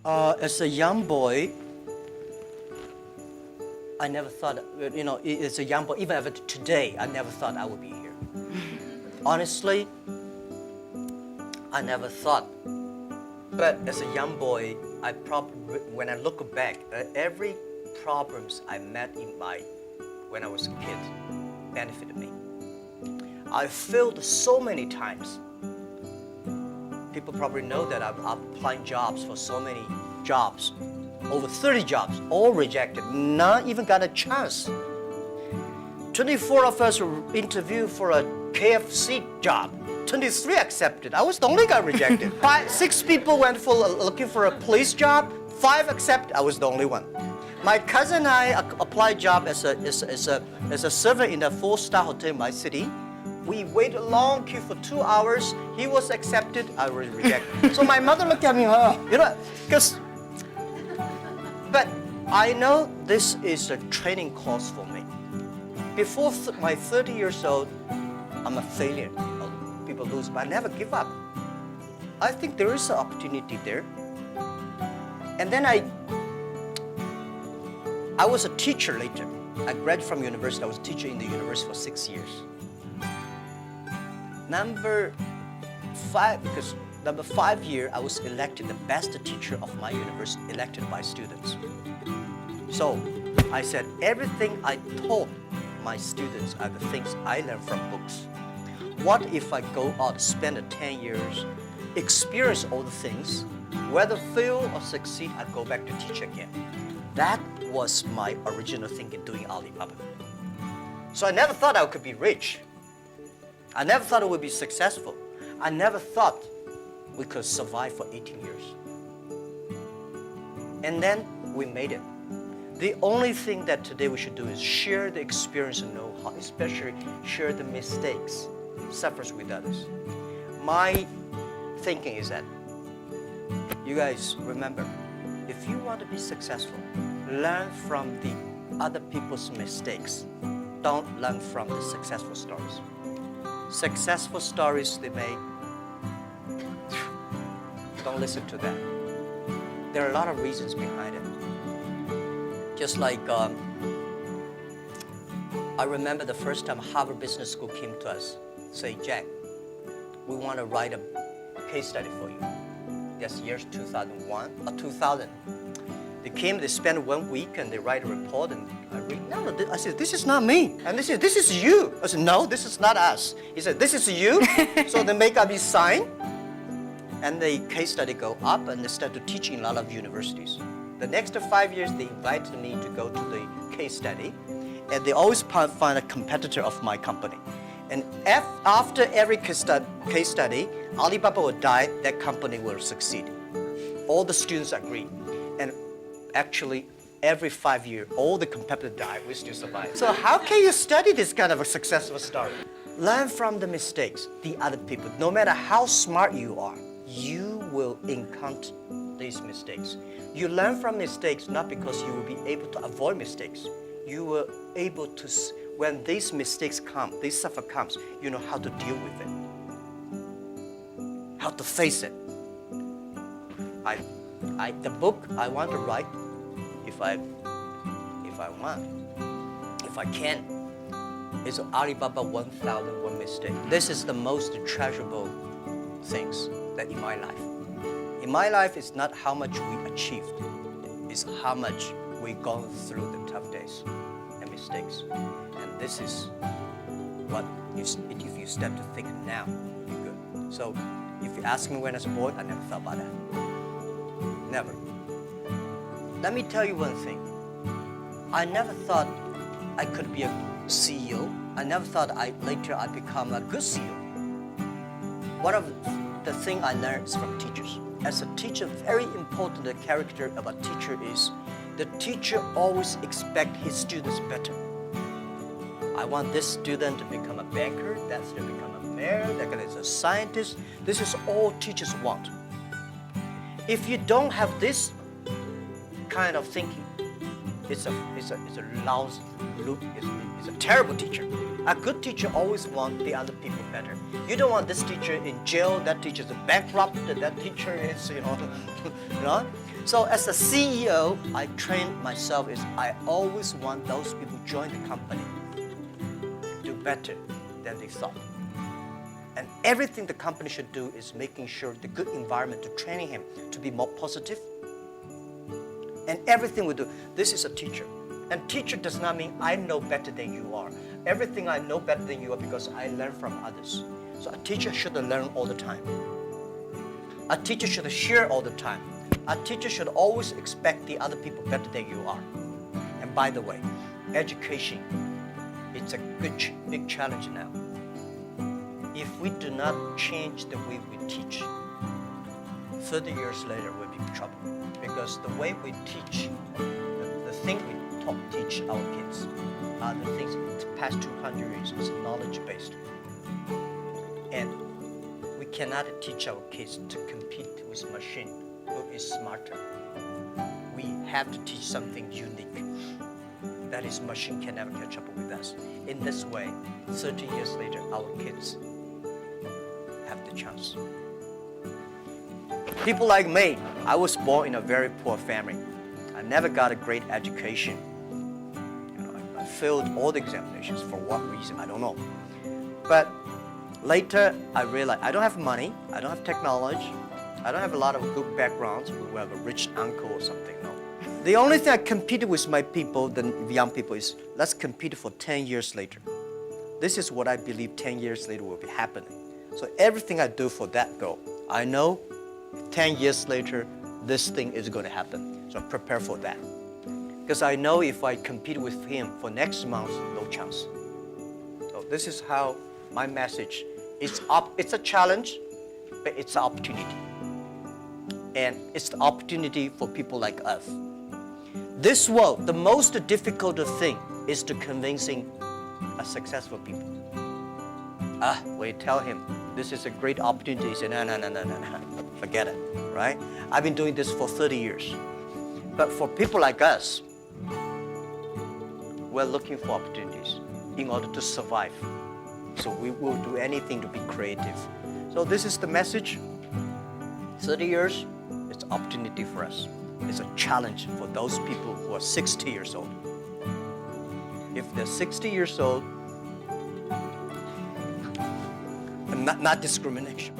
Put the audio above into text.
As a young boy, I never thought, as a young boy, even today, I never thought I would be here. Honestly, I never thought. But as a young boy, when I look back, every problems I met when I was a kid benefited me. I failed so many times. People probably know that I'm applying jobs for so many jobs, over 30 jobs, all rejected, not even got a chance. 24 of us were interviewed for a KFC job. 23 accepted. I was the only guy rejected. 6 people went for looking for a police job. 5 accepted. I was the only one. My cousin and I applied job as a server in a 4-star hotel in my city. We waited a long queue for 2 hours. He was accepted. I was rejected. So my mother looked at me, but I know this is a training course for me. Before my 30 years old, I'm a failure. People lose, but I never give up. I think there is an opportunity there. And then I was a teacher later. I graduated from university. I was a teacher in the university for 6 years. Number 5 year, I was elected the best teacher of my university, elected by students. So I said, everything I taught my students are the things I learned from books. What if I go out, spend 10 years, experience all the things, whether fail or succeed, I go back to teach again. That was my original thinking doing Alibaba. So I never thought I could be rich. I never thought I would be successful. I never thought we could survive for 18 years. And then we made it. The only thing that today we should do is share the experience and know-how, especially share the mistakes, suffers with others. My thinking is that you guys remember, if you want to be successful, learn from the other people's mistakes. Don't learn from the successful stories. Successful stories they make, don't listen to them. There are a lot of reasons behind it. Just like I remember the first time Harvard Business School came to us, say, Jack, we want to write a case study for you. That's years 2001 or 2000. They came, they spent 1 week and they write a report and I read, I said, this is not me. And they said, this is you. I said, no, this is not us. He said, this is you. So they make up his sign and the case study go up and they start to teach in a lot of universities. The next 5 years, they invited me to go to the case study and they always find a competitor of my company. And after every case study, Alibaba will die, that company will succeed. All the students agree. And actually, every 5 years, all the competitors die, we still survive. So how can you study this kind of a successful story? Learn from the mistakes, the other people. No matter how smart you are, you will encounter these mistakes. You learn from mistakes not because you will be able to avoid mistakes. You will able to, when these mistakes come, this suffer comes, you know how to deal with it, how to face it. The book I want to write, if I can, is Alibaba 1001 Mistake. This is the most treasurable things that in my life. In my life, it's not how much we achieved, it's how much we've gone through the tough days and mistakes. And this is what, if you start to think now, you're good. So if you ask me when I was a boy, I never thought about that. Never. Let me tell you one thing. I never thought I could be a CEO. I never thought later I'd become a good CEO. One of the things I learned is from teachers. As a teacher, very important the character of a teacher is the teacher always expects his students better. I want this student to become a banker, that's to become a mayor, that guy is a scientist. This is all teachers want. If you don't have this kind of thinking, it's a lousy, it's a terrible teacher. A good teacher always wants the other people better. You don't want this teacher in jail, that teacher is bankrupt, that teacher is, So as a CEO, I train myself is I always want those people who join the company do better than they thought. And everything the company should do is making sure the good environment to training him to be more positive. And everything we do, this is a teacher. And teacher does not mean I know better than you are. Everything I know better than you are because I learn from others. So a teacher should learn all the time. A teacher should share all the time. A teacher should always expect the other people better than you are. And by the way, education, it's a big challenge now. If we do not change the way we teach, 30 years later we'll be in trouble. Because the way we teach, the thing we teach our kids are the things the past 200 years is knowledge-based. And we cannot teach our kids to compete with machine who is smarter. We have to teach something unique. That is, machine can never catch up with us. In this way, 30 years later, our kids have the chance. People like me, I was born in a very poor family. I never got a great education. I failed all the examinations. For what reason, I don't know. But later, I realized I don't have money, I don't have technology, I don't have a lot of good backgrounds. We have a rich uncle or something, no. The only thing I competed with my people, the young people, is let's compete for 10 years later. This is what I believe 10 years later will be happening. So everything I do for that goal, I know 10 years later, this thing is going to happen. So prepare for that. Because I know if I compete with him for next month, no chance. So this is how my message is. It's a challenge, but it's an opportunity. And it's the opportunity for people like us. This world, the most difficult thing is to convincing a successful people. We tell him, this is a great opportunity. He said, no, forget it, right? I've been doing this for 30 years. But for people like us, we're looking for opportunities in order to survive. So we will do anything to be creative. So this is the message. 30 years, it's an opportunity for us. It's a challenge for those people who are 60 years old. If they're 60 years old, not discrimination.